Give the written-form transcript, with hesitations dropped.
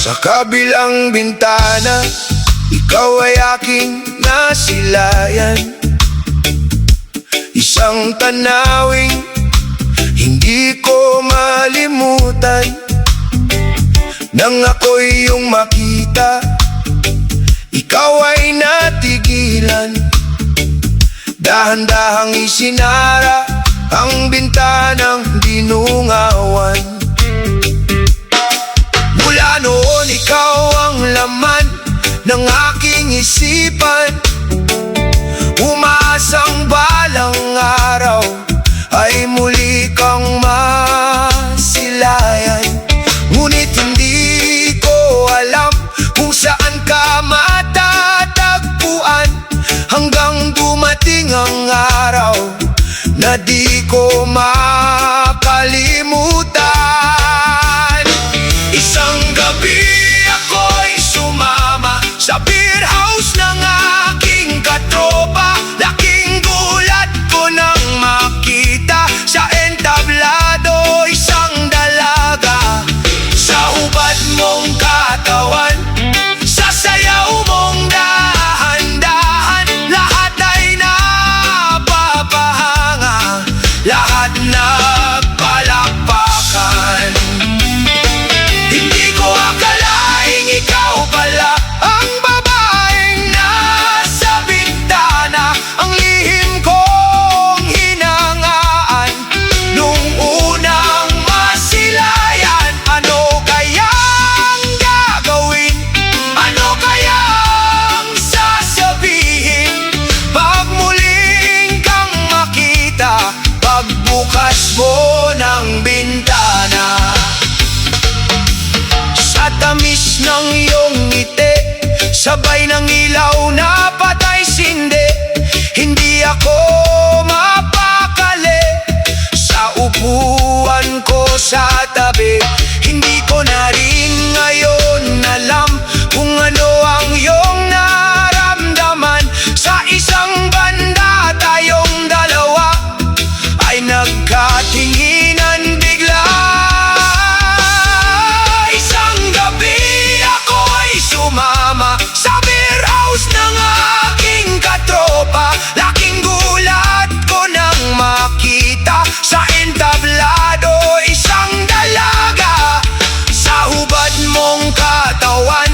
Sa kabilang bintana, ikaw ay aking nasilayan. Isang tanawing hindi ko malimutan. Nang ako'y iyong makita, ikaw ay natigilan. Dahan-dahang isinara ang bintanang dinungawan. Mula noon ikaw ang laman ng aking isipan. Umaasang balang araw ay muli kang masilayan. Ngunit hindi ko alam kung saan ka matatagpuan, hanggang dumating ang araw na di ko makalimutan. Isang gabi ako'y sumama sa beer house ng aking katropa. Laking gulat ko nang makita sa entablado isang dalaga. Sa hubad mong katawan, sa sayaw mong dahan-dahan, lahat ay napapahanga, lahat nagpalakpakan. Hindi ko akalaing ikaw pala ang babaeng nasa bintana, ang lihim kong hinangaan nung unang masilayan. Ano kayang gagawin? Ano kayang sasabihin pag muling kang makita, pagbukas mo ng bintana? Sa tamis ng iyong ngiti, sabay ng ilaw na patay sindi, hindi ako mapakali sa upuan ko sa tabi. Hindi ko na rin ngayon alam kung ano ang iyong naramdaman. Sa isang banda tayong dalawa ay nagkatinginan bigla. Isang gabi ako'y sumama sa beer house ng aking katropa. Laking gulat ko nang makita sa entablado isang dalaga. Sa hubad mong katawan,